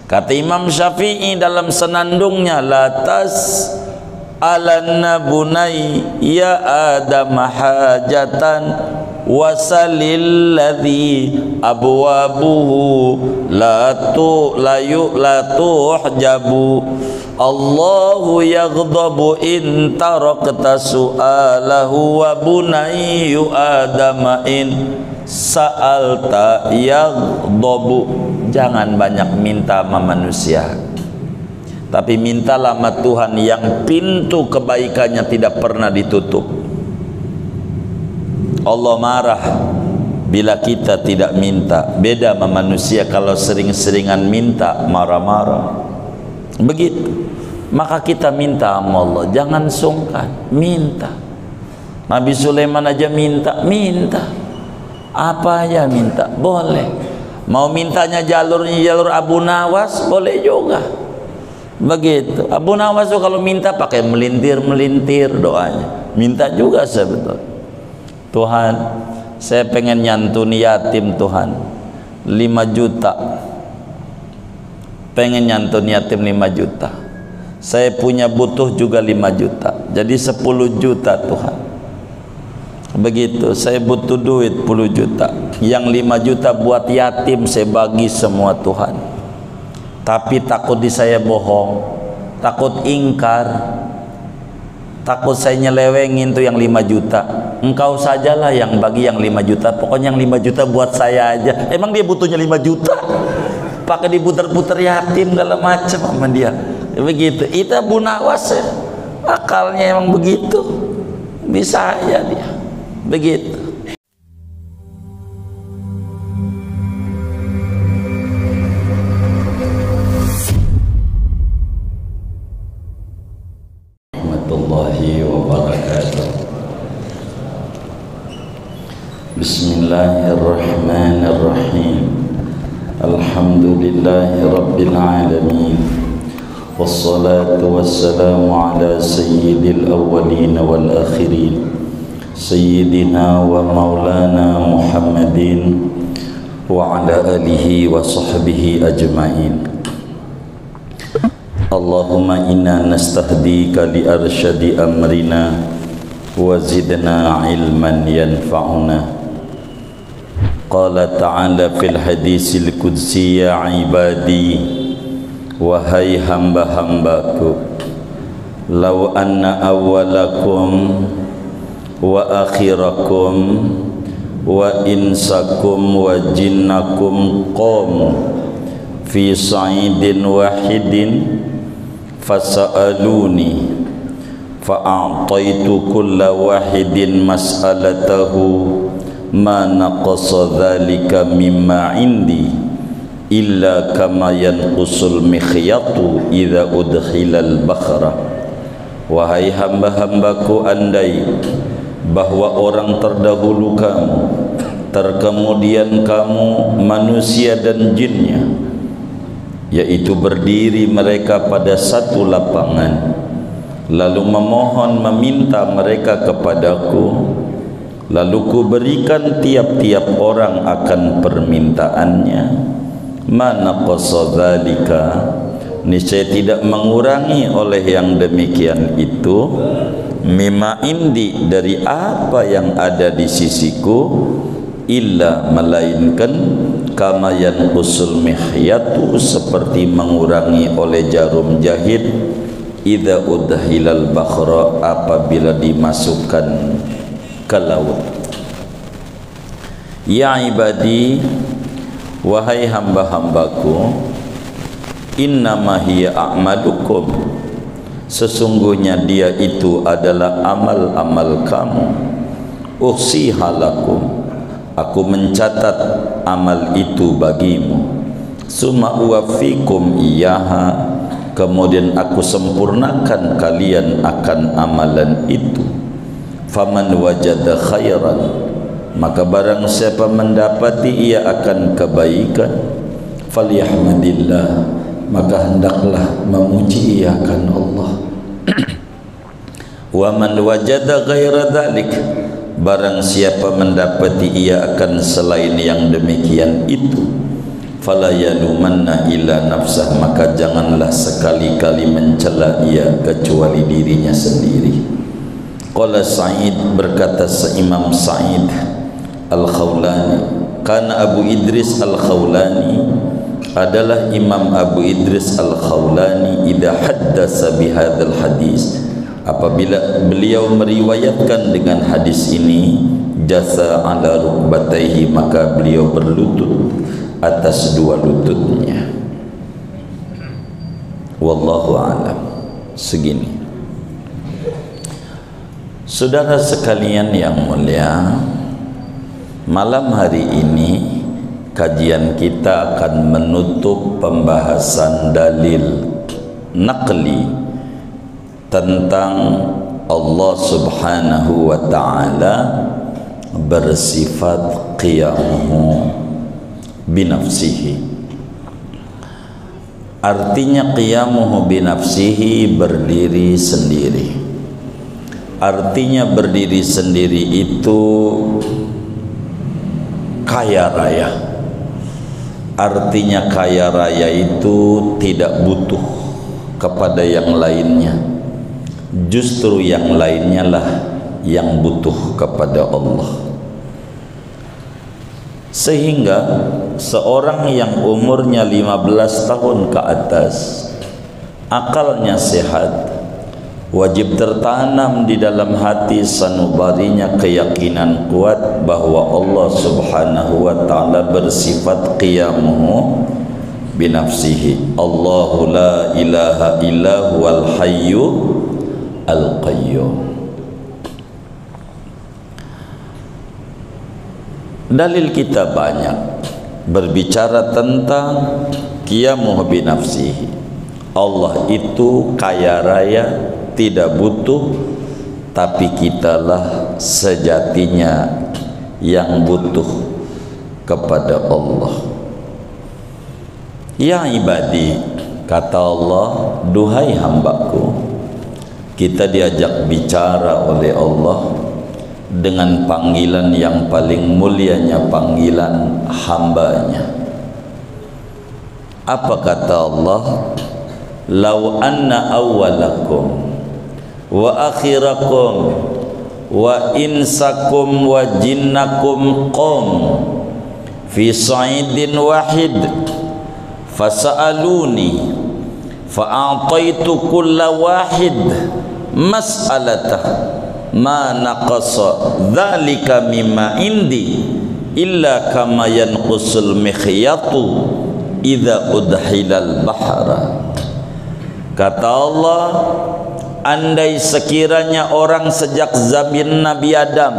Kata Imam Syafi'i dalam senandungnya, la tas alanna bunai ya adam hajatan wasalil ladzi abwabuhu la tuhjabu Allahu yaghdabu in tarakta su'alahu wa bunayyu adama in sa'alta yaghdabu. Jangan banyak minta sama manusia, tapi mintalah sama Tuhan yang pintu kebaikannya tidak pernah ditutup. Allah marah bila kita tidak minta. Beda sama manusia, kalau sering-seringan minta marah-marah. Begitu. Maka kita minta sama Allah, jangan sungkan, minta. Nabi Sulaiman aja minta. Apa ya minta? Boleh. Mau mintanya jalur Abu Nawas, boleh juga. Begitu. Abu Nawas tuh kalau minta pakai melintir-melintir doanya. Minta juga sebetulnya. Tuhan, saya pengen nyantuni yatim Tuhan 5 juta. Pengen nyantuni yatim 5 juta. Saya punya butuh juga 5 juta. Jadi 10 juta Tuhan. Begitu, saya butuh duit 10 juta. Yang 5 juta buat yatim saya bagi semua Tuhan. Tapi takut di saya bohong, takut ingkar, takut saya nyelewengin tuh yang 5 juta. Engkau sajalah yang bagi yang 5 juta. Pokoknya yang 5 juta buat saya aja. Emang dia butuhnya 5 juta? Pakai diputar-putar yatim segala macam sama dia. Begitu. Itu Abu Nawas ya. Akalnya emang begitu. Bisa aja dia. Begitu. Warahmatullahi wabarakatuh. Bismillahirrahmanirrahim. Alhamdulillahi rabbil alamin. Wassalatu wassalamu ala sayyidil awwalin wal akhirin, Sayyidina wa maulana Muhammadin wa ala alihi wa sahbihi ajma'in. Allahumma inna nastahdika li arsyadi amrina wa zidna ilman yanfa'una. Qala ta'ala fil hadisil qudsi, ya ibadi, wahai hamba-hambaku, law anna awwalakum wa akhirakum wa insakum wa jinnakum qamu fi sa'idin wahidin fasa'aluni fa'a'taitu kulla wahidin mas'alatahu ma naqasa dhalika mimma indi illa kama yanqusul mikhyatu idza udkhilal bakhra. Wahai hamba-hambaku, andai bahwa orang terdahulu kamu, terkemudian kamu manusia dan jinnya, yaitu berdiri mereka pada satu lapangan, lalu memohon meminta mereka kepadaku, lalu ku berikan tiap-tiap orang akan permintaannya, mana qasadzalika, niscaya tidak mengurangi oleh yang demikian itu, mimma indi, dari apa yang ada di sisiku, illa, melainkan kama yanqusul mihyatu, seperti mengurangi oleh jarum jahit, idza udhilal bakhra, apabila dimasukkan ke laut. Ya ibadi, wahai hamba-hambaku, innama hiya a'malukum, sesungguhnya dia itu adalah amal-amal kamu. Uhsihalakum, aku mencatat amal itu bagimu. Summa uwaffikum iyaha, kemudian aku sempurnakan kalian akan amalan itu. Faman wajada khairan, maka barang siapa mendapati ia akan kebaikan, falyahmadillah, maka hendaklah memuji ia akan Allah. Wa man wajada ghaira dzalik, barang siapa mendapati ia akan selain yang demikian itu, fala yalumanna illa nafsah, maka janganlah sekali-kali mencela ia kecuali dirinya sendiri. Qala Sa'id, berkata Imam Sa'id Al-Khawlani, karena Abu Idris Al-Khawlani adalah Imam Abu Idris Al-Khawlani, idza haddasa bihadzal hadis, apabila beliau meriwayatkan dengan hadis ini, jasa ala rukbatayhi, maka beliau berlutut atas dua lututnya. Wallahu a'lam. Segini. Saudara sekalian yang mulia, malam hari ini kajian kita akan menutup pembahasan dalil naqli tentang Allah Subhanahu wa ta'ala bersifat qiyamuhu binafsihi. Artinya qiyamuhu binafsihi, berdiri sendiri. Artinya berdiri sendiri itu kaya raya. Artinya kaya raya itu tidak butuh kepada yang lainnya. Justru yang lainnya lah yang butuh kepada Allah. Sehingga seorang yang umurnya 15 tahun ke atas, akalnya sehat, wajib tertanam di dalam hati sanubarinya keyakinan kuat bahwa Allah Subhanahu wa ta'ala bersifat qiyamuhu binafsihi. Allahu la ilaha illa huwal hayyu al-qayyum. Dalil kita banyak berbicara tentang qiyamuhu binafsihi. Allah itu kaya raya, tidak butuh, tapi kitalah sejatinya yang butuh kepada Allah. Ya ibadi, kata Allah, duhai hambaku. Kita diajak bicara oleh Allah dengan panggilan yang paling mulianya, panggilan hambanya. Apa kata Allah? Lau anna awwalakum wa akhirakum wa insakum wa jinnakum qum fi sa'idin wahid fasa'aluni fa'ataitu kulla wahid mas'alatah ma naqasa dzalika mimma indi illa kama yanqusul mikhyatu idza udhilal bahra. Kata Allah, andai sekiranya orang sejak zaman Nabi Adam,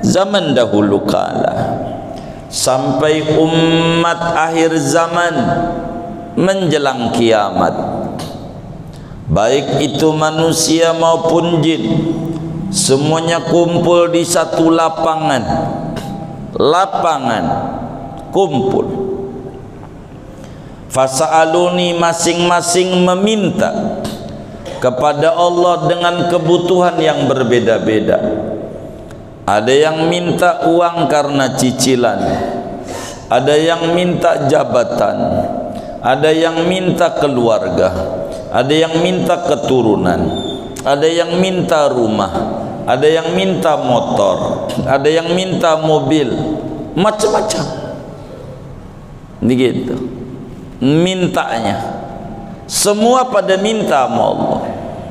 zaman dahulu kala, sampai umat akhir zaman menjelang kiamat, baik itu manusia maupun jin, semuanya kumpul di satu lapangan kumpul. Fasa'aluni, masing-masing meminta kepada Allah dengan kebutuhan yang berbeda-beda. Ada yang minta uang karena cicilan, ada yang minta jabatan, ada yang minta keluarga, ada yang minta keturunan, ada yang minta rumah, ada yang minta motor, ada yang minta mobil, macam-macam. Begitu mintanya, semua pada minta sama Allah,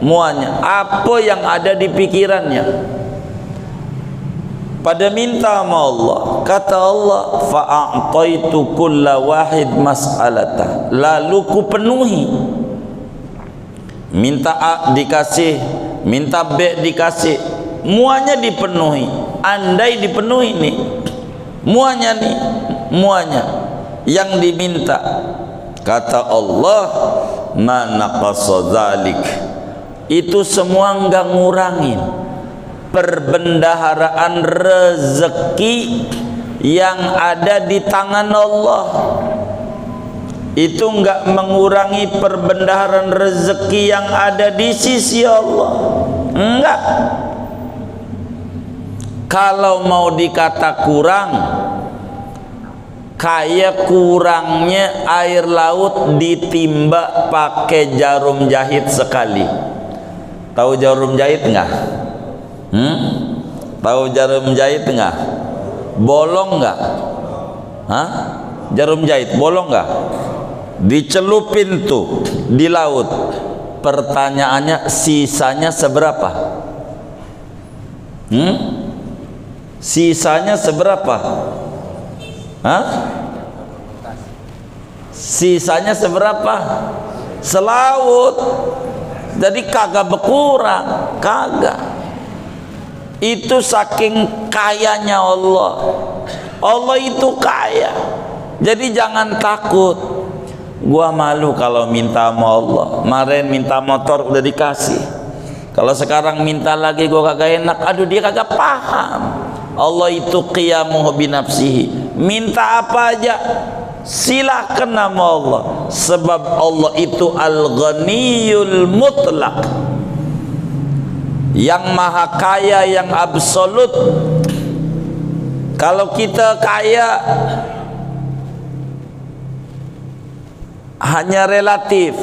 muanya apa yang ada di pikirannya pada minta sama Allah. Kata Allah, fa'ataitu kulla wahid mas'alatah, lalu ku penuhi. Minta A dikasih, minta B dikasih, muanya dipenuhi. Andai dipenuhi nih muanya, yang diminta, kata Allah, ma naqasa dzalik, itu semua enggak ngurangin perbendaharaan rezeki yang ada di tangan Allah. Itu enggak mengurangi perbendaharaan rezeki yang ada di sisi Allah. Enggak. Kalau mau dikata kurang, kayak kurangnya air laut ditimba pakai jarum jahit sekali. Tahu jarum jahit nggak? Tahu jarum jahit nggak? Bolong nggak? Hah? Jarum jahit bolong nggak? Dicelupin tuh di laut. Pertanyaannya, sisanya seberapa? Sisanya seberapa? Hah? Sisanya seberapa? Selaut. Jadi kagak berkurang, kagak. Itu saking kayanya Allah. Allah itu kaya. Jadi jangan takut. Gua malu kalau minta sama Allah. Kemarin minta motor udah dikasih. Kalau sekarang minta lagi gua kagak enak. Aduh, dia kagak paham. Allah itu qiyamuhu binafsihi. Minta apa aja silahkan nama Allah, sebab Allah itu al-ghaniyul mutlak, yang maha kaya, yang absolut. Kalau kita kaya hanya relatif.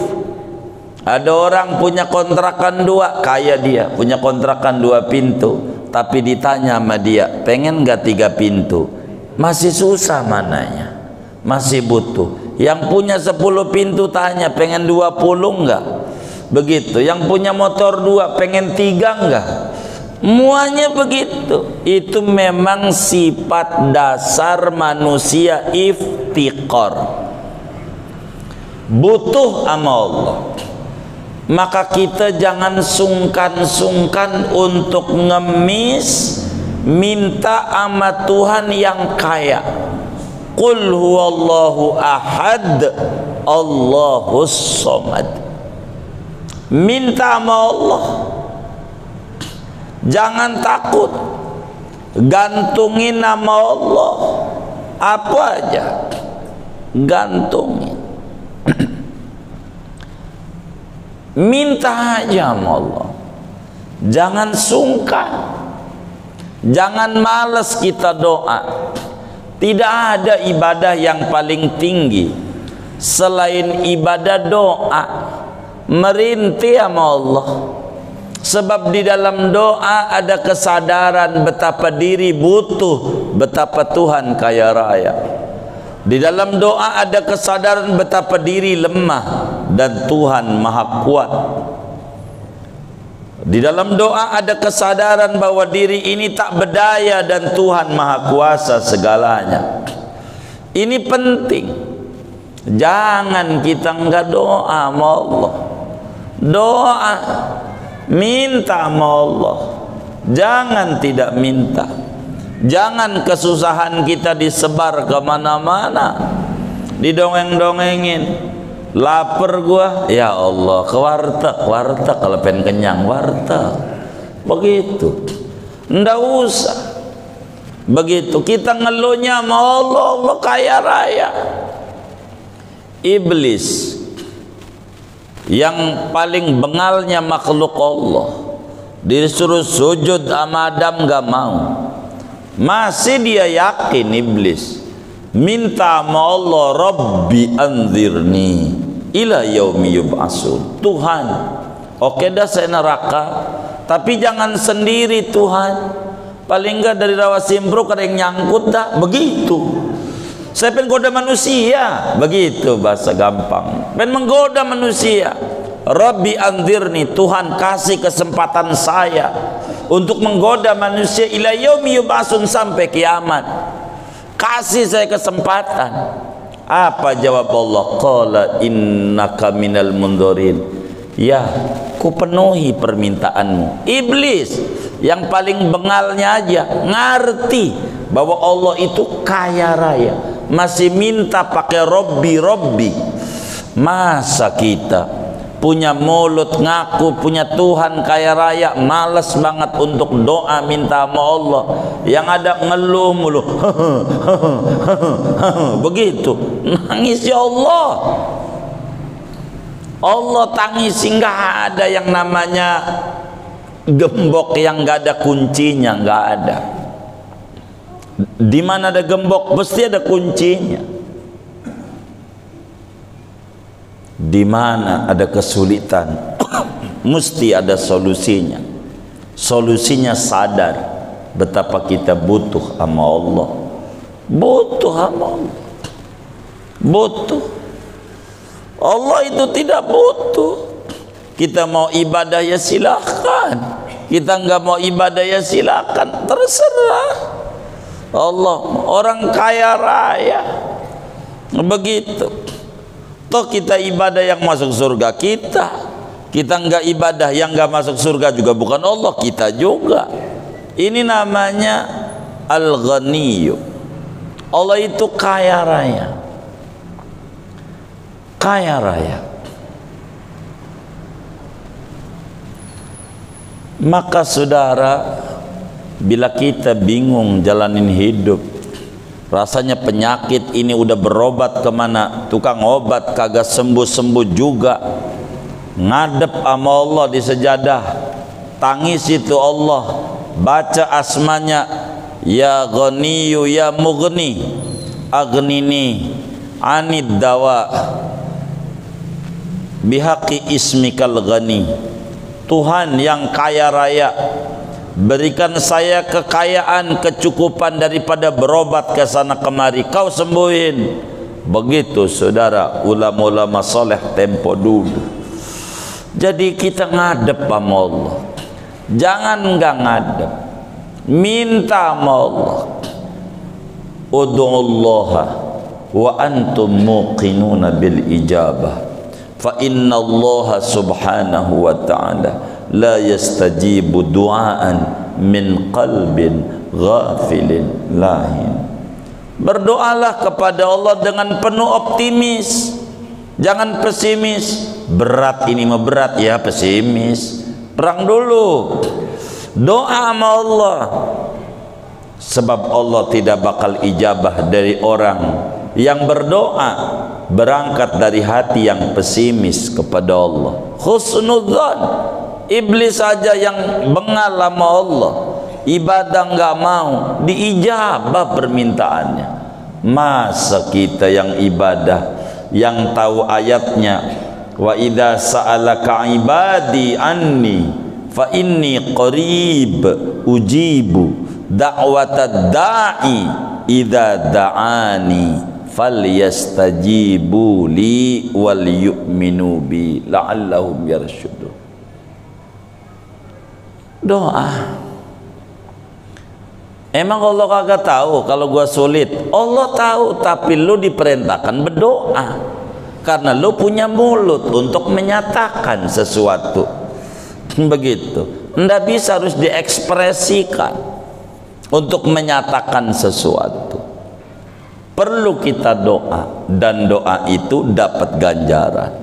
Ada orang punya kontrakan 2, kaya dia, punya kontrakan 2 pintu, tapi ditanya sama dia, pengen nggak 3 pintu? Masih susah mananya, masih butuh. Yang punya 10 pintu tanya, pengen 20 nggak? Begitu. Yang punya motor 2, pengen 3 nggak? Semuanya begitu. Itu memang sifat dasar manusia, iftiqor, butuh sama Allah. Maka kita jangan sungkan-sungkan untuk ngemis minta sama Tuhan yang kaya. Qul huwallahu ahad, Allahus somad. Minta sama Allah, jangan takut. Gantungin nama Allah, apa aja gantungin. Minta aja sama Allah, jangan sungkan, jangan malas kita doa. Tidak ada ibadah yang paling tinggi selain ibadah doa, merintih sama Allah. Sebab di dalam doa ada kesadaran betapa diri butuh, betapa Tuhan kaya raya. Di dalam doa ada kesadaran betapa diri lemah dan Tuhan maha kuat. Di dalam doa ada kesadaran bahwa diri ini tak berdaya dan Tuhan maha kuasa segalanya. Ini penting. Jangan kita enggak doa sama Allah. Doa, minta sama Allah. Jangan tidak minta. Jangan kesusahan kita disebar kemana-mana, didongeng-dongengin. Lapar gua, ya Allah, ke warteg kalau pengen kenyang, warteg. Begitu. Nggak usah begitu. Kita ngeluhnya sama Allah, Allah kaya raya. Iblis yang paling bengalnya makhluk Allah, disuruh sujud sama Adam gak mau. Masih dia yakin iblis. Minta sama Allah, Rabbi anzirni ila yaumi yub'asun. Tuhan, oke dah saya neraka, tapi jangan sendiri Tuhan. Paling enggak dari rawa simpruk ada yang nyangkut dah. Begitu. Saya pengen goda manusia. Begitu bahasa gampang. Pengen menggoda manusia. Rabbi anzirni, Tuhan kasih kesempatan saya untuk menggoda manusia ila yaumi yub'asun, sampai kiamat. Kasih saya kesempatan. Apa jawab Allah? Qala innaka minal mundorin. Ya, ku penuhi permintaanmu. Iblis yang paling bengalnya aja ngerti bahwa Allah itu kaya raya, masih minta pakai Robbi. Masa kita punya mulut ngaku punya Tuhan kaya raya, males banget untuk doa minta sama Allah, yang ada ngeluh mulu. Begitu nangis ya Allah. Allah tangisi, nggak ada yang namanya gembok yang nggak ada kuncinya, nggak ada. Di mana ada gembok pasti ada kuncinya. Di mana ada kesulitan mesti ada solusinya. Solusinya sadar betapa kita butuh sama Allah. Butuh sama Allah. Butuh. Allah itu tidak butuh. Kita mau ibadah ya silakan. Kita enggak mau ibadah ya silakan. Terserah. Allah orang kaya raya. Begitu. Toh kita ibadah yang masuk surga kita. Kita enggak ibadah yang enggak masuk surga juga bukan Allah, kita juga. Ini namanya Al-Ghaniyyu. Allah itu kaya raya. Kaya raya. Maka saudara, bila kita bingung jalanin hidup, rasanya penyakit ini udah berobat kemana, tukang obat kagak sembuh-sembuh juga, ngadep sama Allah di sejadah, tangis itu Allah, baca asmanya, ya Ghaniyyu ya Mughni, aghnini anid dawa bihaqi ismikal ghani. Tuhan yang kaya raya, berikan saya kekayaan, kecukupan daripada berobat ke sana kemari, kau sembuhin. Begitu saudara ulama-ulama soleh tempo dulu. Jadi kita ngadep sama Allah, jangan enggak ngadep, minta sama Allah. Ud'ullaha wa antum muqinuna bil ijabah, fa inna Allah subhanahu wa ta'ala la yastajibu du'aan min qalbin ghafilin lahin. Berdoalah kepada Allah dengan penuh optimis, jangan pesimis. Berat ini mah berat ya, pesimis. Perang dulu, doa sama Allah, sebab Allah tidak bakal ijabah dari orang yang berdoa berangkat dari hati yang pesimis kepada Allah. Husnudzan, iblis saja yang bengal sama Allah, ibadah enggak mau, diijabah permintaannya. Masa kita yang ibadah, yang tahu ayatnya, wa idza sa'alaka ibadi anni fa inni qarib ujibu da'watad da'i idza da'ani falyastajibu li wal yu'minu bi la'allahum yarshudun. Doa. Emang Allah kagak tahu kalau gua sulit? Allah tahu, tapi lu diperintahkan berdoa karena lu punya mulut untuk menyatakan sesuatu. Begitu. Nggak bisa, harus diekspresikan untuk menyatakan sesuatu. Perlu kita doa, dan doa itu dapat ganjaran.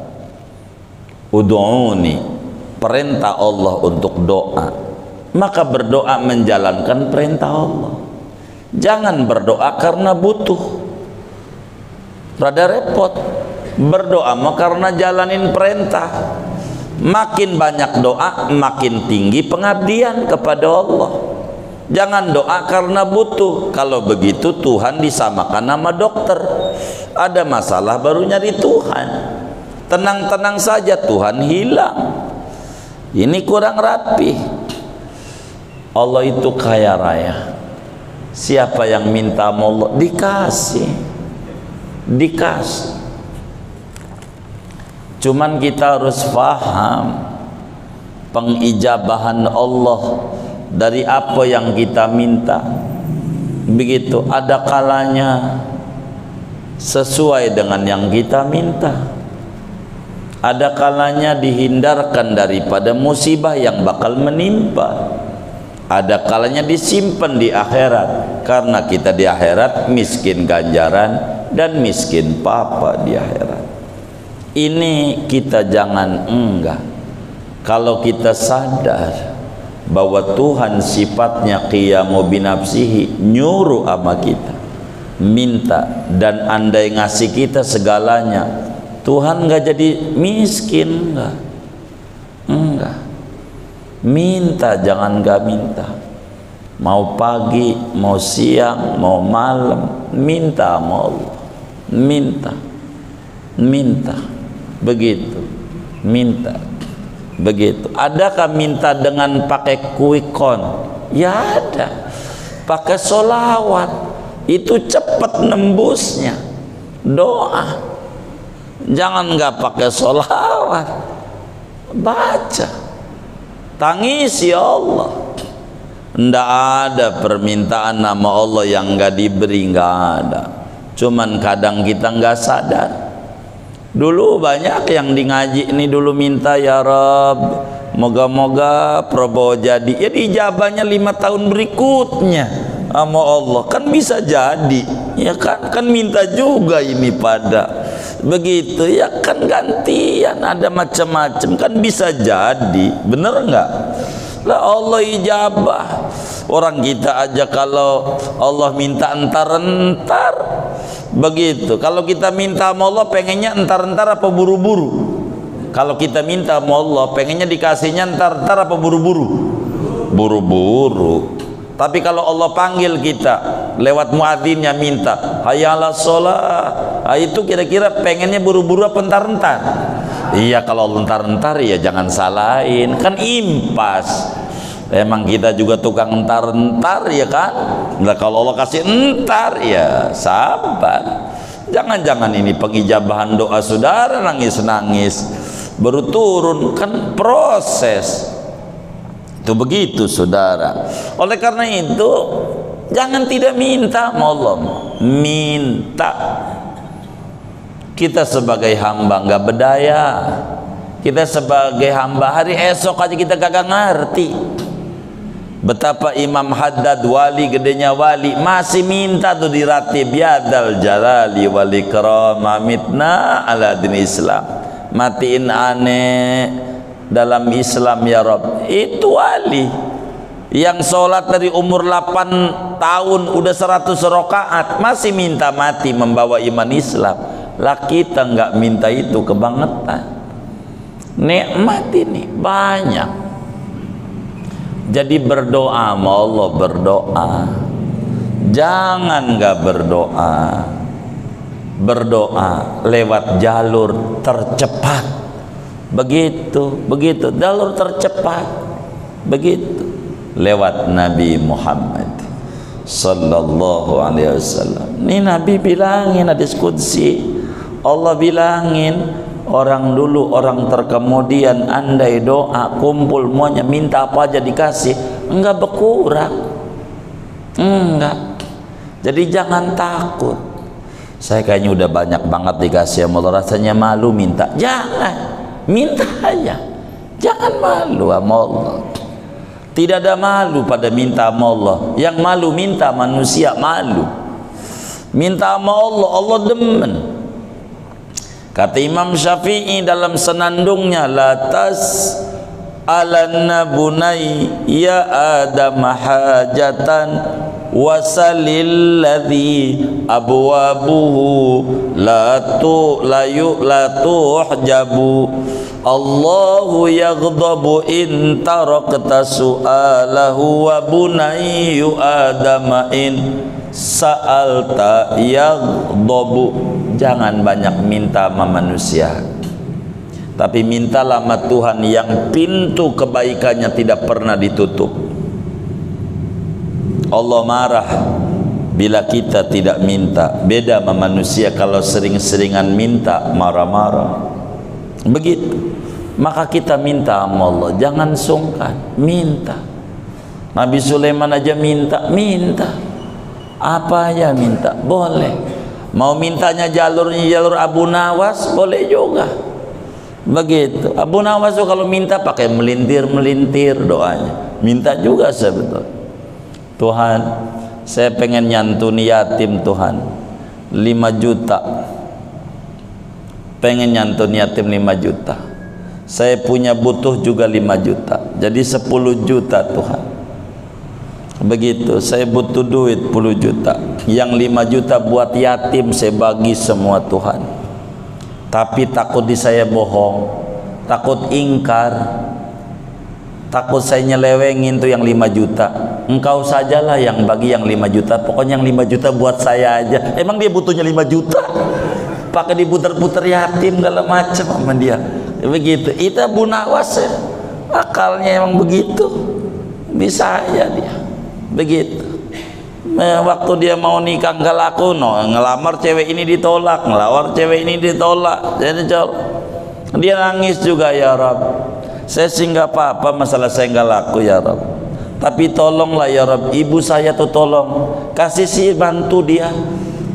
Ud'uni, perintah Allah untuk doa, maka berdoa menjalankan perintah Allah. Jangan berdoa karena butuh, rada repot. Berdoa mah karena jalanin perintah. Makin banyak doa, makin tinggi pengabdian kepada Allah. Jangan doa karena butuh. Kalau begitu Tuhan disamakan nama dokter. Ada masalah baru nyari Tuhan. Tenang-tenang saja Tuhan hilang. Ini kurang rapi. Allah itu kaya raya. Siapa yang minta sama Allah dikasih. Dikasih. Cuman kita harus paham pengijabahan Allah dari apa yang kita minta. Begitu, ada kalanya sesuai dengan yang kita minta, ada kalanya dihindarkan daripada musibah yang bakal menimpa, ada kalanya disimpan di akhirat, karena kita di akhirat miskin ganjaran dan miskin papa di akhirat. Ini kita jangan enggak. Kalau kita sadar bahwa Tuhan sifatnya qiyamu binafsihi, nyuruh sama kita, minta, dan andai ngasih kita segalanya, Tuhan nggak jadi miskin, enggak. Minta, jangan nggak minta. mau pagi, mau siang, mau malam, minta sama Allah, minta, begitu, minta, begitu. Adakah minta dengan pakai quick count? Ya ada. Pakai solawat, itu cepat nembusnya. Doa, jangan nggak pakai solawat, baca, tangis ya Allah. Nggak ada permintaan nama Allah yang nggak diberi, nggak ada. Cuman kadang kita nggak sadar. Dulu banyak yang di ngaji ini dulu minta, ya Rabb, moga-moga Prabowo jadi. Ya dijabahnya 5 tahun berikutnya sama Allah. Kan bisa jadi, ya kan? Kan minta juga ini pada begitu, ya kan, gantian, ada macam-macam, kan bisa jadi, bener nggak? Lah Allah ijabah. Orang kita aja kalau Allah minta entar-entar, begitu. Kalau kita minta sama Allah pengennya entar-entar apa buru-buru? Kalau kita minta sama Allah pengennya dikasihnya entar-entar apa buru-buru? Buru-buru. Tapi kalau Allah panggil kita lewat muadzinnya minta hayya 'alas shalah, itu kira-kira pengennya buru-buru apa entar-entar? Iya, kalau entar-entar ya jangan salahin, kan impas. Emang kita juga tukang entar-entar, ya kan? Nah, kalau Allah kasih entar ya sabar. Jangan-jangan ini pengijabahan doa saudara nangis-nangis baru turun, kan proses. Itu begitu saudara. Oleh karena itu jangan tidak minta sama Allah, minta. Kita sebagai hamba nggak berdaya. Kita sebagai hamba hari esok aja kita kagak ngerti. Betapa Imam Haddad, wali gedenya wali, masih minta tuh diratib, ya dal jalali wal ikram mitna ala din Islam, matiin aneh dalam Islam ya Rabb. Itu wali yang sholat dari umur 8 tahun udah 100 rakaat masih minta mati membawa iman Islam. Lah kita nggak minta itu, kebangetan. Nikmat ini banyak. Jadi berdoa sama Allah, berdoa. Jangan nggak berdoa. Berdoa lewat jalur tercepat. Begitu jalur tercepat. Begitu lewat Nabi Muhammad sallallahu alaihi wasallam. Ini Nabi bilangin hadis qudsi. Allah bilangin, orang dulu, orang terkemudian, andai doa kumpul semuanya minta apa aja dikasih, enggak berkurang, enggak. Jadi jangan takut. Saya kayaknya udah banyak banget dikasih sama Allah, rasanya malu minta. Jangan, minta aja, jangan malu sama Allah. Tidak ada malu pada minta sama Allah. Yang malu minta manusia, malu. Minta sama Allah, Allah demen. Kata Imam Syafi'i dalam senandungnya, la tas alanna bunai ya adam hajatan wasalil ladzi abwabuhu la tuhjabu Allahu yaghdabu in tarakta su'alahu wa bunayyu adama in sa'alta yaghdabu. Jangan banyak minta sama manusia, tapi mintalah sama Tuhan yang pintu kebaikannya tidak pernah ditutup. Allah marah bila kita tidak minta. Beda sama manusia, kalau sering-seringan minta marah-marah. Begitu. Maka kita minta sama Allah, jangan sungkan, minta. Nabi Sulaiman aja minta. Apa aja minta, boleh. Mau mintanya jalur Abu Nawas, boleh juga. Begitu. Abu Nawas tuh kalau minta pakai melintir-melintir doanya. Minta juga sebetulnya. Tuhan, saya pengen nyantuni yatim Tuhan 5 juta. Pengen nyantuni yatim 5 juta. Saya punya butuh juga 5 juta. Jadi 10 juta Tuhan. Begitu, saya butuh duit 10 juta. Yang 5 juta buat yatim saya bagi semua Tuhan. Tapi takut di saya bohong, takut ingkar, takut saya nyelewengin tuh yang 5 juta. engkau sajalah yang bagi yang 5 juta, pokoknya yang 5 juta buat saya aja. Emang dia butuhnya 5 juta? Pakai diputer-puter yatim segala macam sama dia. Begitu. Itu Abu Nawas ya. Akalnya emang begitu. Bisa aja dia. Begitu. Waktu dia mau nikah nggak laku, ngelamar cewek ini ditolak, ngelamar cewek ini ditolak. Jadi dia nangis juga, ya Rabb, saya sih nggak apa-apa masalah saya nggak laku ya Rabb, tapi tolonglah ya Rabb, ibu saya tuh tolong kasih sih bantu dia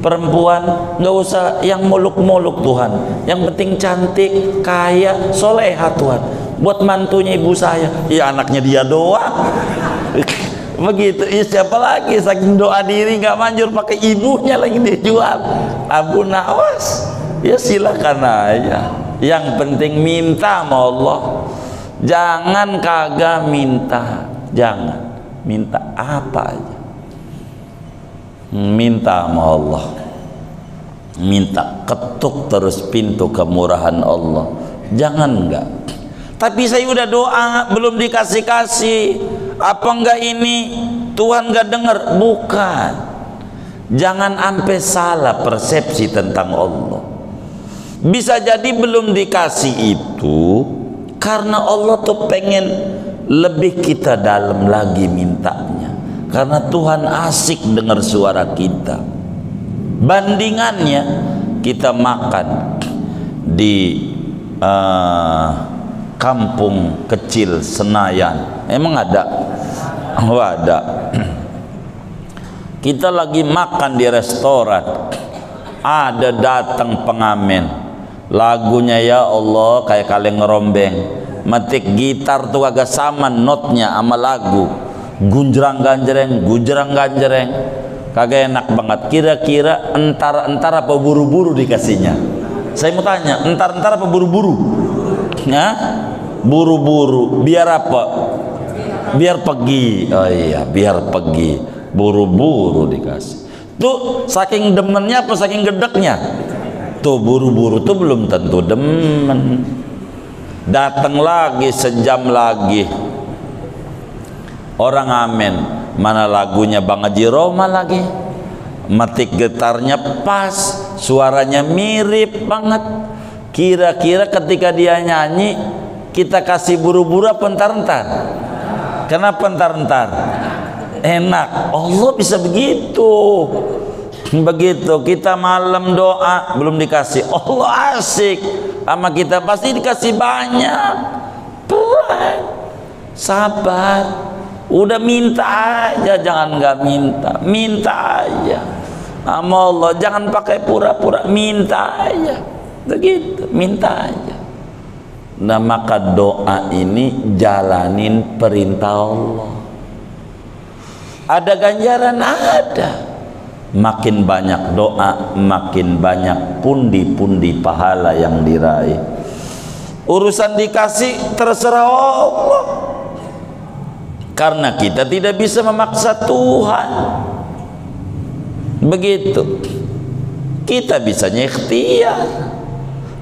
perempuan, nggak usah yang muluk-muluk Tuhan, yang penting cantik, kaya, soleha Tuhan, buat mantunya ibu saya. Ya anaknya dia doang. Begitu. Siapa lagi, saking doa diri nggak manjur, pakai ibunya lagi dijual. Abu Nawas. Ya silakan aja, yang penting minta sama Allah. Jangan kagak minta, jangan minta apa aja, minta sama Allah, minta, ketuk terus pintu kemurahan Allah. Jangan enggak, tapi saya udah doa belum dikasih-kasih, apa enggak ini Tuhan enggak dengar? Bukan. Jangan sampai salah persepsi tentang Allah. Bisa jadi belum dikasih itu karena Allah tuh pengen lebih kita dalam lagi mintanya, karena Tuhan asik dengar suara kita. Bandingannya kita makan di kampung kecil Senayan, emang ada? Oh ada. Kita lagi makan di restoran, ada datang pengamen, lagunya ya Allah kayak kaleng ngerombeng, metik gitar tuh agak sama notnya sama lagu, gunjrang ganjreng, kagak enak banget. Kira-kira entar apa buru-buru dikasihnya? Saya mau tanya, entar apa buru-buru? Nah, buru-buru biar apa? Biar pergi. Oh iya, biar pergi, buru-buru dikasih. Tuh saking demennya apa saking gedeknya? Tuh buru-buru tuh belum tentu demen. Datang lagi sejam lagi, orang amen, mana lagunya Bang Haji Roma lagi, metik gitarnya pas, suaranya mirip banget. Kira-kira ketika dia nyanyi kita kasih buru-buru apa entar-entar? Kenapa entar-entar? Enak. Allah bisa begitu. Begitu kita malam doa belum dikasih, Allah asik sama kita, pasti dikasih banyak. Pelan, sabar, udah minta aja, jangan nggak minta aja sama Allah, jangan pakai pura-pura, minta aja. Begitu, minta aja. Nah maka doa ini jalanin perintah Allah. Ada ganjaran, ada. Makin banyak doa, makin banyak pundi-pundi pahala yang diraih. Urusan dikasih terserah Allah, karena kita tidak bisa memaksa Tuhan. Begitu. Kita bisanya ikhtiar.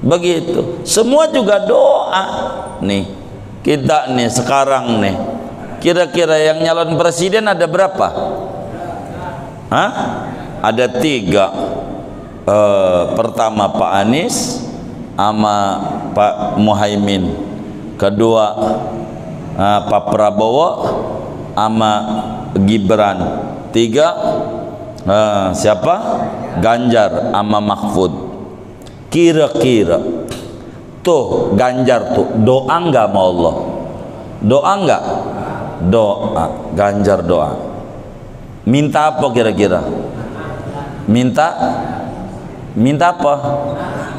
Begitu. Semua juga doa. Nih, kita nih sekarang nih, kira-kira yang nyalon presiden ada berapa? Hah? Ada 3. Pertama Pak Anies sama Pak Muhaimin, kedua Pak Prabowo sama Gibran, 3 siapa? Ganjar sama Mahfud. Kira-kira tuh Ganjar tuh doa nggak sama Allah? Doa nggak? Doa. Ganjar doa. Minta apa kira-kira? Minta apa?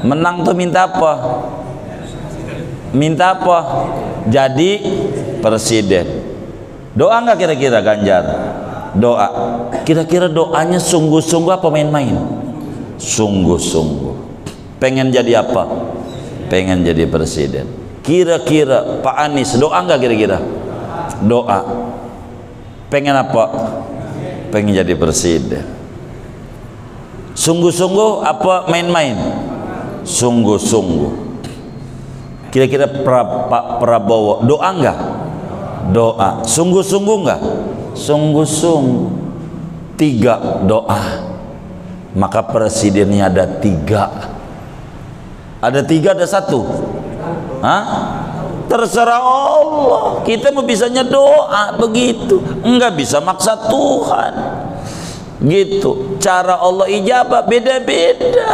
Menang tuh minta apa? Minta apa? Jadi presiden. Doa nggak kira-kira Ganjar? Doa. Kira-kira doanya sungguh-sungguh apa main-main? Sungguh-sungguh. Pengen jadi apa? Pengen jadi presiden. Kira-kira Pak Anies doa nggak kira-kira? Doa. Pengen apa? Pengen jadi presiden. Sungguh-sungguh apa main-main? Sungguh-sungguh. Kira-kira Pak Prabowo doa enggak? doa. Sungguh-sungguh enggak? Sungguh-sungguh. 3 doa. Maka presidennya ada 3. Ada 3, ada 1. Hah? Terserah Allah. Kita mau bisanya doa begitu. Enggak bisa maksa Tuhan. Gitu. Cara Allah ijabah beda-beda.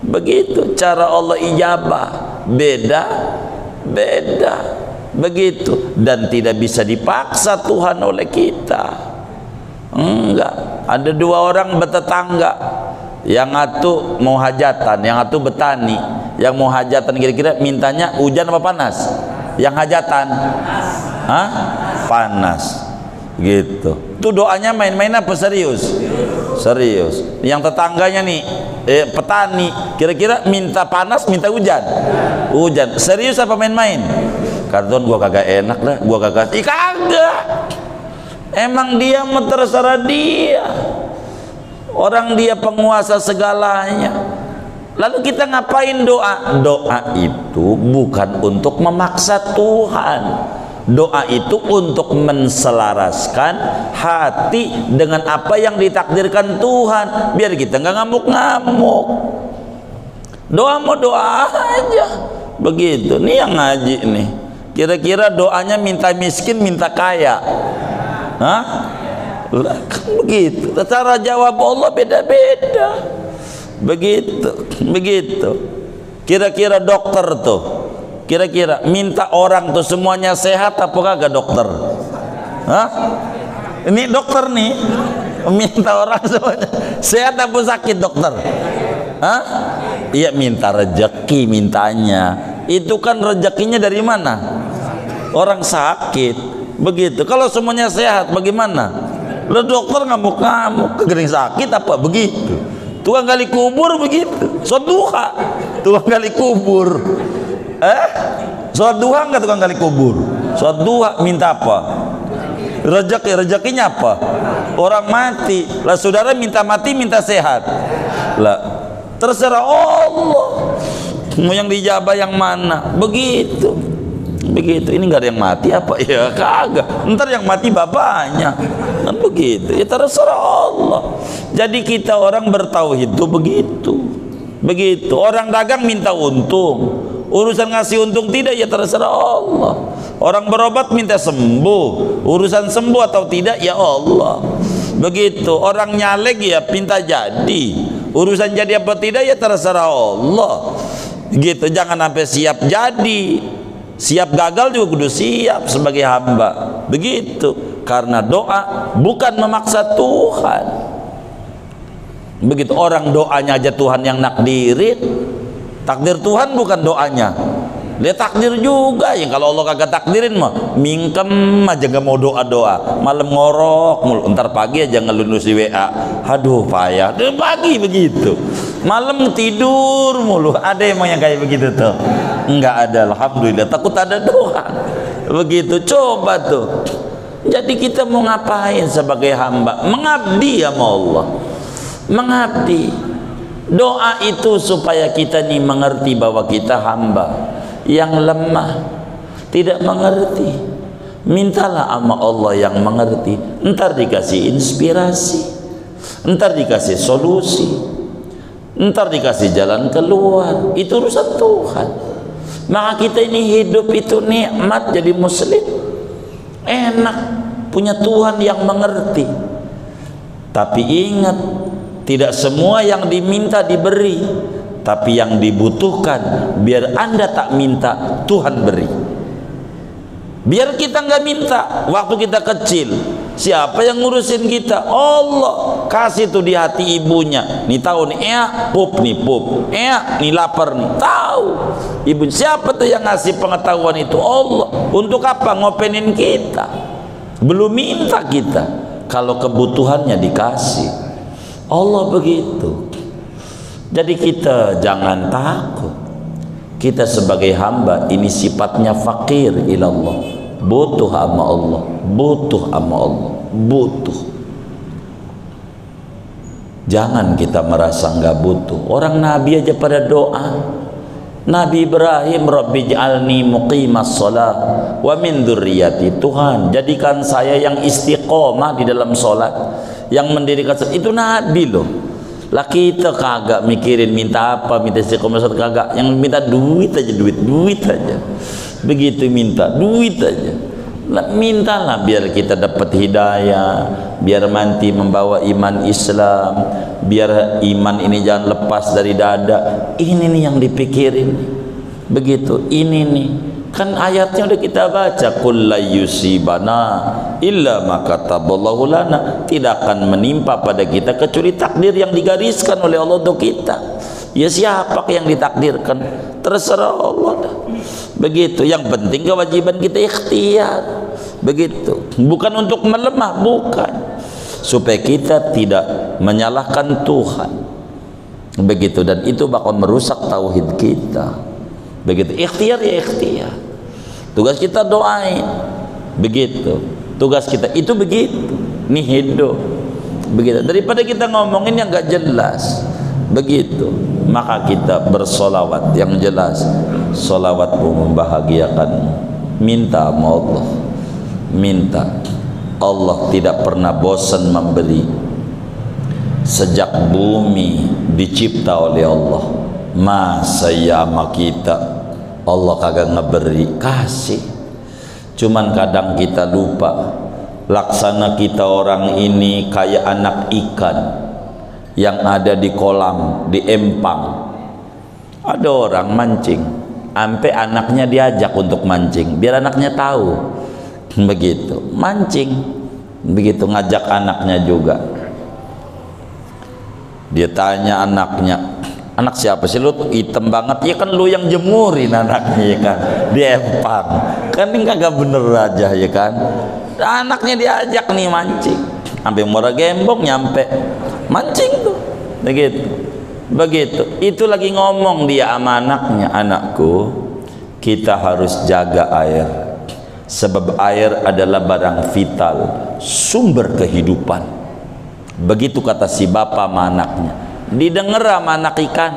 Begitu. Cara Allah ijabah beda-beda. Begitu. Dan tidak bisa dipaksa Tuhan oleh kita. Enggak. Ada 2 orang bertetangga. Yang satu mau hajatan, yang satu bertani. Yang mau hajatan kira-kira mintanya hujan apa panas? Yang hajatan hah? Panas. Gitu. Itu doanya main-main apa serius? Serius. Yang tetangganya nih petani, kira-kira minta panas, minta hujan? Hujan. Serius apa main-main? Karton gua kagak enak dah, gua kagak. Kagak. Emang dia mau terserah dia. Orang dia penguasa segalanya. Lalu kita ngapain doa? Doa itu bukan untuk memaksa Tuhan. Doa itu untuk menselaraskan hati dengan apa yang ditakdirkan Tuhan, biar kita nggak ngamuk-ngamuk. Doa mau doa aja. Begitu. Nih yang ngaji nih. Kira-kira doanya minta miskin, minta kaya. Hah? Kan begitu. Cara jawab Allah beda-beda. Begitu. Begitu. Kira-kira dokter tuh, kira-kira minta orang tuh semuanya sehat apa kagak dokter? Hah? Ini dokter nih minta orang semuanya sehat apa sakit dokter? Hah? Iya, minta rezeki mintanya. Itu kan rezekinya dari mana? Orang sakit. Begitu. Kalau semuanya sehat bagaimana? Lo dokter ngamuk-ngamuk, kegering sakit apa begitu? Tukang gali kubur begitu. Sholat duha, tukang gali kubur. Sholat duha enggak tukang gali kubur? Sholat duha minta apa? Rezeki, rezekinya apa? Orang mati. Lah saudara minta mati, minta sehat. Lah terserah Allah. Mau yang dijabah yang mana? Begitu. Begitu. Ini enggak ada yang mati apa? Ya kagak. Ntar yang mati bapaknya. Kan begitu. Ya terserah Allah. Jadi kita orang bertauhid itu begitu. Begitu. Orang dagang minta untung. Urusan ngasih untung tidak, ya terserah Allah. Orang berobat minta sembuh. Urusan sembuh atau tidak, ya Allah. Begitu. Orang nyalek ya minta jadi. Urusan jadi apa tidak, ya terserah Allah. Gitu. Jangan sampai siap jadi. Siap gagal juga kudu siap sebagai hamba. Begitu. Karena doa bukan memaksa Tuhan. Begitu. Orang doanya aja Tuhan yang nakdirin. Takdir Tuhan bukan doanya. Dia takdir juga. Yang kalau Allah kagak takdirin mah mingkem aja, gak mau doa-doa. Malam ngorok mulu. Ntar pagi aja ngelunus di WA. Aduh payah. Dia pagi begitu. Malam tidur mulu. Ada emang yang kayak begitu tuh? Enggak ada. Alhamdulillah. Takut ada doa. Begitu. Coba tuh. Jadi kita mau ngapain sebagai hamba? Mengabdi sama Allah. Mengabdi. Doa itu supaya kita nih mengerti bahwa kita hamba yang lemah, tidak mengerti. Mintalah sama Allah yang mengerti. Entar dikasih inspirasi, entar dikasih solusi, entar dikasih jalan keluar. Itu urusan Tuhan. Maka kita ini hidup itu nikmat jadi muslim. Enak punya Tuhan yang mengerti. Tapi ingat, tidak semua yang diminta diberi, tapi yang dibutuhkan biar Anda tak minta, Tuhan beri. Biar kita nggak minta. Waktu kita kecil, siapa yang ngurusin kita? Allah. Kasih tuh di hati ibunya. Nih tahu nih, pup nih pup, nih lapar nih, tahu. Ibu siapa tuh yang ngasih pengetahuan itu? Allah. Untuk apa? Ngopenin kita. Belum minta kita. Kalau kebutuhannya dikasih. Allah begitu. Jadi kita jangan takut. Kita sebagai hamba ini sifatnya fakir ilallah. Butuh sama Allah. Butuh sama Allah. Butuh. Jangan kita merasa nggak butuh. Orang Nabi aja pada doa. Nabi Ibrahim, Rabbi ij'alni muqimas shalah wa min dzurriyyati. Tuhan, jadikan saya yang istiqomah di dalam salat, yang mendirikan salat. Itu Nabi loh. Lah kita kagak mikirin minta apa, minta istiqomah salat kagak. Yang minta duit aja, duit aja. Begitu minta duit aja. Nah, mintalah biar kita dapat hidayah, biar nanti membawa iman Islam, biar iman ini jangan lepas dari dada. Ini nih yang dipikirin. Begitu, ini nih. Kan ayatnya udah kita baca, qul la yusibana illa ma kataballahu lana. Tidak akan menimpa pada kita kecuali takdir yang digariskan oleh Allah untuk kita. Ya siapa yang ditakdirkan? Terserah Allah dah. Begitu. Yang penting kewajiban kita ikhtiar. Begitu. Bukan untuk melemah, bukan. Supaya kita tidak menyalahkan Tuhan. Begitu. Dan itu bakal merusak tauhid kita. Begitu. Ikhtiar ya ikhtiar. Tugas kita doain. Begitu. Tugas kita itu begitu. Nih hidup. Begitu. Daripada kita ngomongin yang gak jelas. Begitu, maka kita bersolawat yang jelas. Solawatmu membahagiakanmu. Minta sama Allah. Minta. Allah tidak pernah bosan memberi. Sejak bumi dicipta oleh Allah, masa ya sama kita Allah kagak ngeberi, kasih. Cuman kadang kita lupa. Laksana kita orang ini kayak anak ikan yang ada di kolam, di empang. Ada orang mancing, sampai anaknya diajak untuk mancing, biar anaknya tahu. Begitu, mancing. Begitu, ngajak anaknya juga. Dia tanya anaknya, anak siapa sih lu? Hitam banget. Ya kan lu yang jemurin anaknya ya kan, di empang. Kan ini kagak bener aja ya kan. Anaknya diajak nih mancing, sampai Muara Gembong nyampe mancing tuh. Begitu. Itu lagi ngomong dia sama anaknya, anakku, kita harus jaga air, sebab air adalah barang vital, sumber kehidupan. Begitu kata si bapak sama anaknya. Didengar sama anak ikan,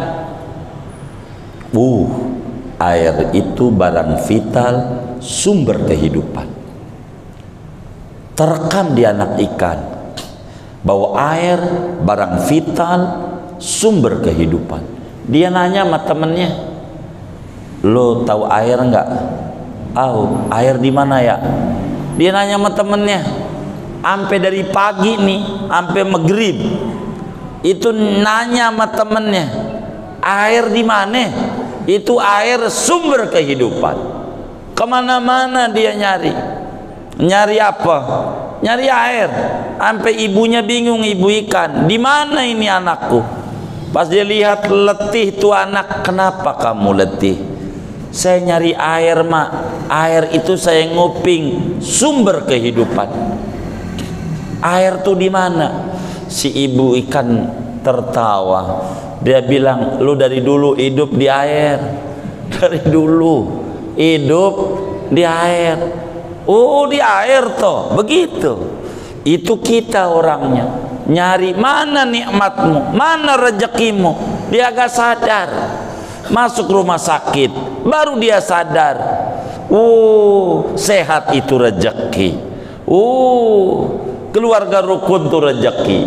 air itu barang vital, sumber kehidupan. Terekam di anak ikan bahwa air barang vital, sumber kehidupan. Dia nanya sama temennya, lo tahu air enggak? Tahu. Air di mana ya? Dia nanya sama temennya. Sampai dari pagi nih, sampai maghrib itu nanya sama temennya, air di mana? Itu air sumber kehidupan. Kemana-mana dia nyari. Nyari apa? Nyari air. Sampai ibunya bingung, ibu ikan, di mana ini anakku? Pas dia lihat letih tuh anak, kenapa kamu letih? Saya nyari air, mak. Air itu saya nguping, sumber kehidupan. Air tuh di mana? Si ibu ikan tertawa. Dia bilang, lu dari dulu hidup di air. Dari dulu hidup di air. Oh, di air toh. Begitu. Itu kita orangnya. Nyari mana nikmatmu, mana rezekimu. Dia agak sadar. Masuk rumah sakit, baru dia sadar. Sehat itu rezeki. Keluarga rukun itu rezeki.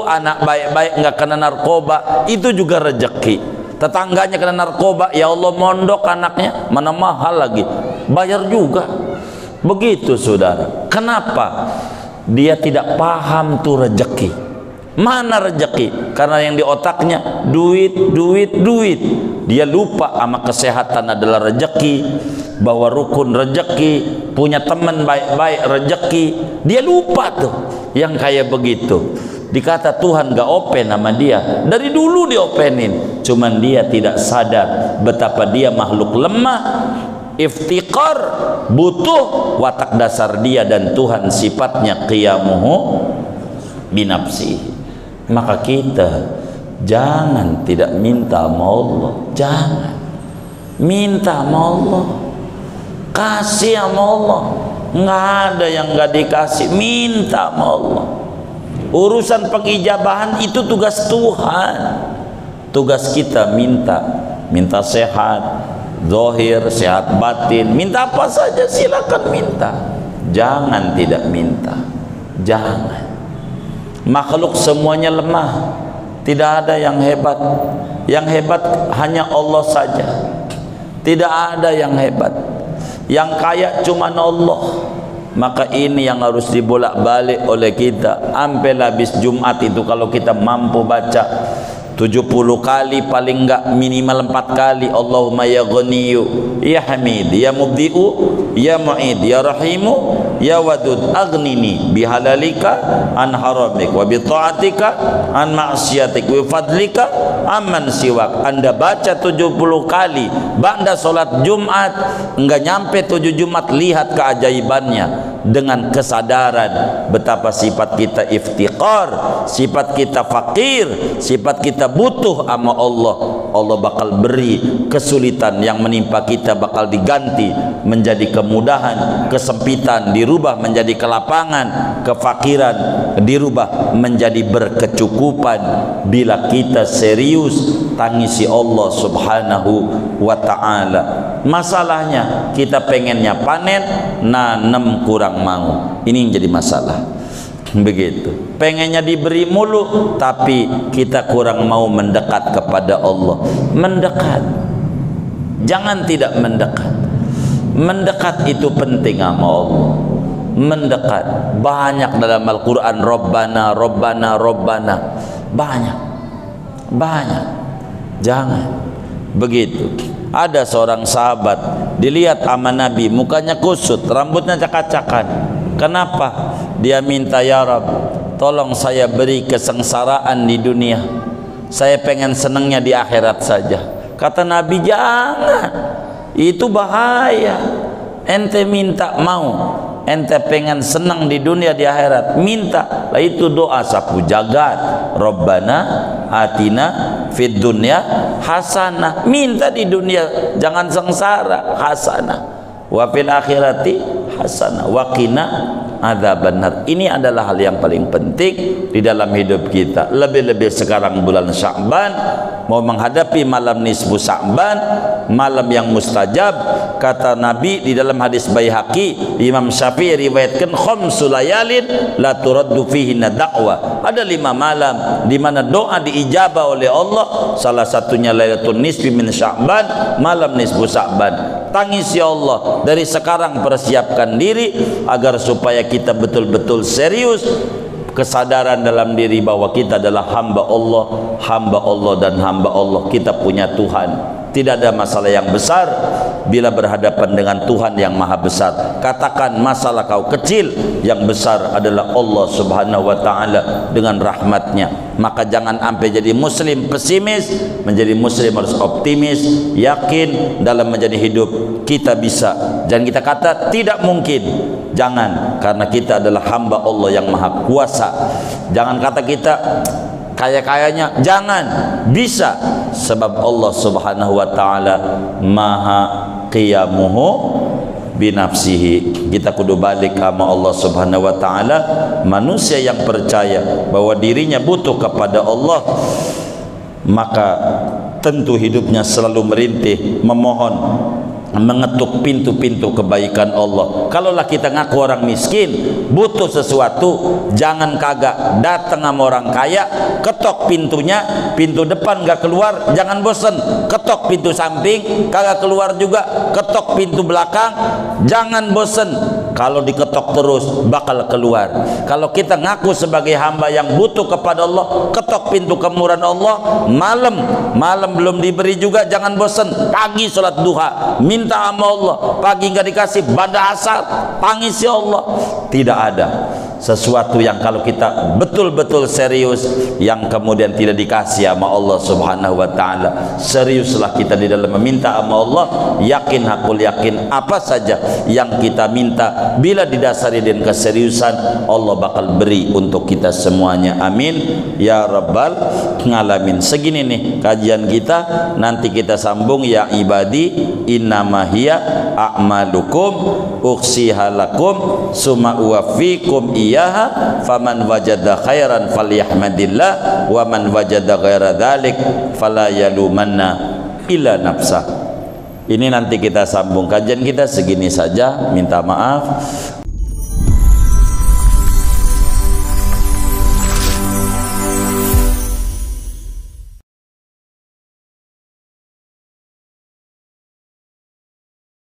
Anak baik-baik nggak kena narkoba, itu juga rezeki. Tetangganya kena narkoba, ya Allah mondok anaknya, mana mahal lagi, bayar juga. Begitu saudara. Kenapa? Dia tidak paham tuh rezeki. Mana rezeki? Karena yang di otaknya duit. Dia lupa sama kesehatan adalah rezeki, bahwa rukun rezeki, punya teman baik-baik rezeki. Dia lupa tuh yang kayak begitu. Dikata Tuhan gak open sama dia, dari dulu diopenin. Cuman dia tidak sadar betapa dia makhluk lemah, iftiqar, butuh. Watak dasar dia dan Tuhan sifatnya qiyamuhu binafsi. Maka kita jangan tidak minta sama Allah. Jangan minta sama Allah, kasih sama Allah. Nggak ada yang nggak dikasih. Minta sama Allah. Urusan pengijabahan itu tugas Tuhan. Tugas kita minta minta sehat zahir, sehat batin, minta apa saja silakan minta. Jangan tidak minta, jangan. Makhluk semuanya lemah, tidak ada yang hebat. Yang hebat hanya Allah saja. Tidak ada yang hebat. Yang kaya cuma Allah. Maka ini yang harus dibolak-balik oleh kita. Sampai habis Jumat itu kalau kita mampu baca 70 kali, paling enggak minimal 4 kali, Allahumma ya Ghaniyu ya Hamid ya Mubdi'u ya Mu'id ya Rahimu ya Wadud aghnini bihalalika an haramik wa bita'atika an ma'asyatik wa fadlika amman siwak. Anda baca 70 kali ba'da salat Jumat, enggak nyampe 7 Jumat, lihat keajaibannya. Dengan kesadaran betapa sifat kita iftiqar, sifat kita fakir, sifat kita butuh sama Allah, Allah bakal beri kesulitan yang menimpa kita bakal diganti menjadi kemudahan, kesempitan dirubah menjadi kelapangan, kefakiran dirubah menjadi berkecukupan bila kita serius tangisi Allah subhanahu wa ta'ala. Masalahnya kita pengennya panen, nanem kurang mau. Ini yang jadi masalah. Begitu. Pengennya diberi mulu, tapi kita kurang mau mendekat kepada Allah. Mendekat. Jangan tidak mendekat. Mendekat itu penting sama Allah. Mendekat. Banyak dalam Al-Quran Rabbana, Rabbana, Rabbana. Banyak. Banyak. Jangan. Begitu. Ada seorang sahabat dilihat sama Nabi, mukanya kusut, rambutnya cakak-cakan. Kenapa? Dia minta, ya Rabb, tolong saya beri kesengsaraan di dunia, saya pengen senangnya di akhirat saja. Kata Nabi, jangan, itu bahaya. Ente minta mau, ente pengen senang di dunia di akhirat, minta lah, itu doa sapu jagat. Rabbana atina fid dunya hasanah, minta di dunia jangan sengsara, hasanah wa fil akhirati hasanah wa qina adzabannar. Ini adalah hal yang paling penting di dalam hidup kita. Lebih-lebih sekarang bulan Sya'ban, mau menghadapi malam nisfu Sya'ban, malam yang mustajab. Kata Nabi di dalam hadis Baihaqi, Imam Syafi'i riwayatkan, khamsu layalin la turaddu fihinna da'wa. Ada 5 malam di mana doa diijabah oleh Allah. Salah satunya Lailatul Nisfi min Sya'ban, malam nisfu Sya'ban. Tangis ya Allah, dari sekarang persiapkan diri agar supaya kita betul-betul serius, kesadaran dalam diri bahwa kita adalah hamba Allah dan hamba Allah. Kita punya Tuhan. Tidak ada masalah yang besar bila berhadapan dengan Tuhan yang maha besar. Katakan masalah kau kecil, yang besar adalah Allah subhanahu wa ta'ala dengan rahmatnya. Maka jangan sampai jadi muslim pesimis. Menjadi muslim harus optimis, yakin dalam menjadi hidup. Kita bisa. Jangan kita kata tidak mungkin. Jangan, karena kita adalah hamba Allah yang maha kuasa. Jangan kata kita kaya-kayanya, jangan, bisa, sebab Allah subhanahu wa ta'ala maha qiyamuhu binafsihi. Kita kudu balik sama Allah subhanahu wa ta'ala. Manusia yang percaya bahwa dirinya butuh kepada Allah, maka tentu hidupnya selalu merintih, memohon, mengetuk pintu-pintu kebaikan Allah. Kalaulah kita ngaku orang miskin, butuh sesuatu, jangan kagak datang sama orang kaya, ketok pintunya, pintu depan gak keluar, jangan bosen, ketok pintu samping kagak keluar juga, ketok pintu belakang, jangan bosen. Kalau diketok terus bakal keluar. Kalau kita ngaku sebagai hamba yang butuh kepada Allah, ketok pintu kemurahan Allah, malam belum diberi juga, jangan bosen. Pagi sholat duha minta sama Allah, pagi nggak dikasih, pada asar tangis ya Allah. Tidak ada sesuatu yang kalau kita betul-betul serius yang kemudian tidak dikasih sama Allah subhanahu wa ta'ala. Seriuslah kita di dalam meminta sama Allah, yakin hakul yakin apa saja yang kita minta bila didasari dengan keseriusan, Allah bakal beri untuk kita semuanya. Amin ya rabbal alamin. Segini nih kajian kita, nanti kita sambung. Ya ibadi innama hiya a'malukum ukhsiha lakum summa uwaffikum iyaha faman wajada khairan falyahmadillah wa man wajada ghaira dzalik fala yalumanna illa nafsah. Ini nanti kita sambung, kajian kita segini saja, minta maaf.